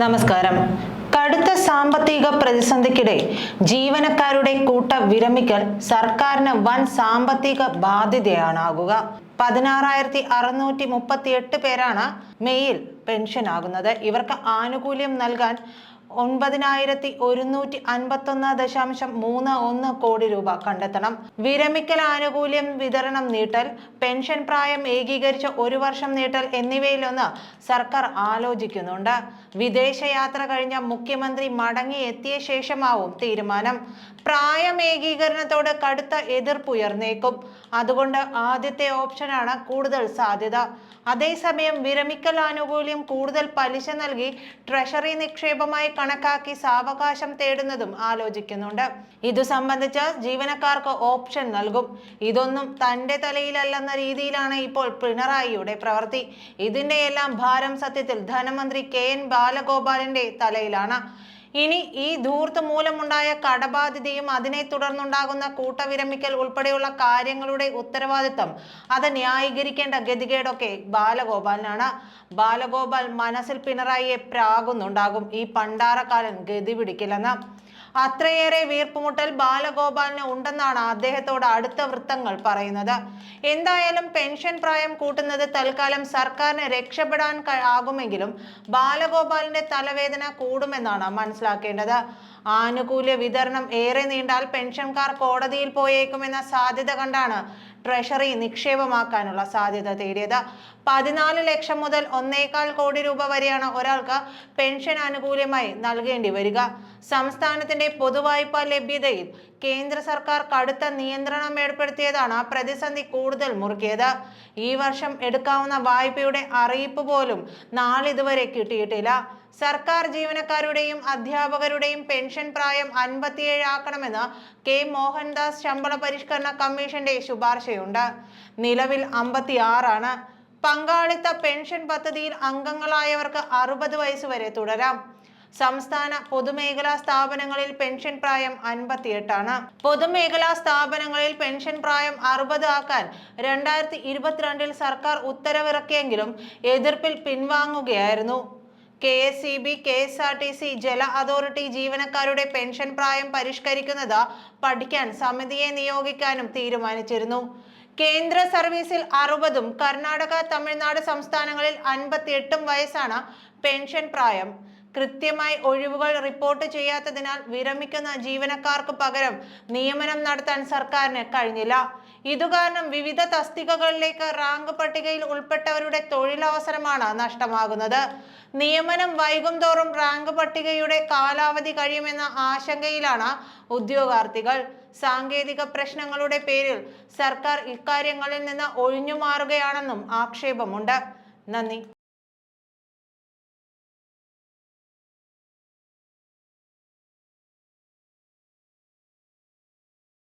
നമസ്കാരം. കടുത്ത സാമ്പത്തിക പ്രതിസന്ധിക്കിടെ ജീവനക്കാരുടെ കൂട്ട വിരമിക്കൽ സർക്കാരിന് വൻ സാമ്പത്തിക ബാധ്യതയാണാകുക. 16,638 പേരാണ് മെയ്യിൽ പെൻഷനാകുന്നത്. ഇവർക്ക് ആനുകൂല്യം നൽകാൻ 9,151.31 കോടി രൂപ കണ്ടെത്തണം. വിരമിക്കൽ ആനുകൂല്യം വിതരണം നീട്ടൽ, പെൻഷൻ പ്രായം ഏകീകരിച്ച 1 വർഷം നീട്ടൽ എന്നിവയിലൊന്ന് സർക്കാർ ആലോചിക്കുന്നുണ്ട്. വിദേശയാത്ര കഴിഞ്ഞ മുഖ്യമന്ത്രി മടങ്ങി എത്തിയ ശേഷമാവും തീരുമാനം. പ്രായം ഏകീകരണത്തോട് കടുത്ത എതിർപ്പുയർന്നേക്കും. അതുകൊണ്ട് ആദ്യത്തെ ഓപ്ഷനാണ് കൂടുതൽ സാധ്യത. അതേസമയം വിരമിക്കൽ ആനുകൂല്യം കൂടുതൽ പലിശ നൽകി ട്രഷറി നിക്ഷേപമായി കണക്കാക്കി സാവകാശം തേടുന്നതും ആലോചിക്കുന്നുണ്ട്. ഇതു സംബന്ധിച്ച് ജീവനക്കാർക്ക് ഓപ്ഷൻ നൽകും. ഇതൊന്നും തന്റെ തലയിലല്ലെന്ന രീതിയിലാണ് ഇപ്പോൾ പിണറായിയുടെ പ്രവൃത്തി. ഇതിന്റെയെല്ലാം ഭാരം സത്യത്തിൽ ധനമന്ത്രി KN ബാലഗോപാലിന്റെ തലയിലാണ്. ഇനി ഈ ധൂർത്ത് മൂലമുണ്ടായ കടബാധ്യതയും അതിനെ തുടർന്നുണ്ടാകുന്ന കൂട്ടവിരമിക്കൽ ഉൾപ്പെടെയുള്ള കാര്യങ്ങളുടെ ഉത്തരവാദിത്തം അത് ന്യായീകരിക്കേണ്ട ഗതികേടൊക്കെ ബാലഗോപാലിനാണ്. ബാലഗോപാൽ മനസ്സിൽ പിണറായിയെ പ്രാകുന്നുണ്ടാകും, ഈ പണ്ടാരക്കാലൻ ഗതി പിടിക്കില്ലെന്ന്. അത്രയേറെ വീർപ്പുമുട്ടൽ ബാലഗോപാലിന് ഉണ്ടെന്നാണ് അദ്ദേഹത്തോട് അടുത്ത വൃത്തങ്ങൾ പറയുന്നത്. എന്തായാലും പെൻഷൻ പ്രായം കൂട്ടുന്നത് തൽക്കാലം സർക്കാരിന് രക്ഷപ്പെടാൻ ആകുമെങ്കിലും ബാലഗോപാലിന്റെ തലവേദന കൂടുമെന്നാണ് മനസ്സിലാക്കേണ്ടത്. ആനുകൂല്യ വിതരണം ഏറെ നീണ്ടാൽ പെൻഷൻകാർ കോടതിയിൽ പോയേക്കുമെന്ന സാധ്യത കണ്ടാണ് ട്രഷറി നിക്ഷേപമാക്കാനുള്ള സാധ്യത തേടിയത്. 14 ലക്ഷം മുതൽ 1.25 കോടി രൂപ വരെയാണ് ഒരാൾക്ക് പെൻഷൻ ആനുകൂല്യമായി നൽകേണ്ടി വരിക. സംസ്ഥാനത്തിന്റെ പൊതുവായ്പാ ലഭ്യതയിൽ കേന്ദ്ര സർക്കാർ കടുത്ത നിയന്ത്രണം ഏർപ്പെടുത്തിയതാണ് പ്രതിസന്ധി കൂടുതൽ മുറുക്കിയത്. ഈ വർഷം എടുക്കാവുന്ന വായ്പയുടെ അറിയിപ്പ് പോലും നാളിതുവരെ കിട്ടിയിട്ടില്ല. സർക്കാർ ജീവനക്കാരുടെയും അധ്യാപകരുടെയും പെൻഷൻ പ്രായം 57 ആക്കണമെന്ന് K. മോഹൻദാസ് ശമ്പള പരിഷ്കരണ കമ്മീഷന്റെ ശുപാർശയുണ്ട്. നിലവിൽ 56 ആണ്. പങ്കാളിത്ത പെൻഷൻ പദ്ധതിയിൽ അംഗങ്ങളായവർക്ക് 60 വയസ്സ് വരെ തുടരാം. സംസ്ഥാന പൊതുമേഖലാ സ്ഥാപനങ്ങളിൽ പെൻഷൻ പ്രായം 58 ആണ്. പൊതുമേഖലാ സ്ഥാപനങ്ങളിൽ പെൻഷൻ പ്രായം 60 ആക്കാൻ 2022 സർക്കാർ ഉത്തരവിറക്കിയെങ്കിലും എതിർപ്പിൽ പിൻവാങ്ങുകയായിരുന്നു. KSEB, KSRTC, ജല അതോറിറ്റി ജീവനക്കാരുടെ പെൻഷൻ പ്രായം പരിഷ്കരിക്കുന്നത് പഠിക്കാൻ സമിതിയെ നിയോഗിക്കാനും തീരുമാനിച്ചിരുന്നു. കേന്ദ്ര സർവീസിൽ 60ഉം കർണാടക, തമിഴ്നാട് സംസ്ഥാനങ്ങളിൽ 58 വയസ്സാണ് പെൻഷൻ പ്രായം. കൃത്യമായി ഒഴിവുകൾ റിപ്പോർട്ട് ചെയ്യാത്തതിനാൽ വിരമിക്കുന്ന ജീവനക്കാർക്ക് പകരം നിയമനം നടത്താൻ സർക്കാരിന് കഴിഞ്ഞില്ല. ഇതുകാരണം വിവിധ തസ്തികകളിലേക്ക് റാങ്ക് പട്ടികയിൽ ഉൾപ്പെട്ടവരുടെ തൊഴിലവസരമാണ് നഷ്ടമാകുന്നത്. നിയമനം വൈകും തോറും റാങ്ക് പട്ടികയുടെ കാലാവധി കഴിയുമെന്ന ആശങ്കയിലാണ് ഉദ്യോഗാർത്ഥികൾ. സാങ്കേതിക പ്രശ്നങ്ങളുടെ പേരിൽ സർക്കാർ ഇക്കാര്യങ്ങളിൽ നിന്ന് ഒഴിഞ്ഞുമാറുകയാണെന്നും ആക്ഷേപമുണ്ട്. നന്ദി.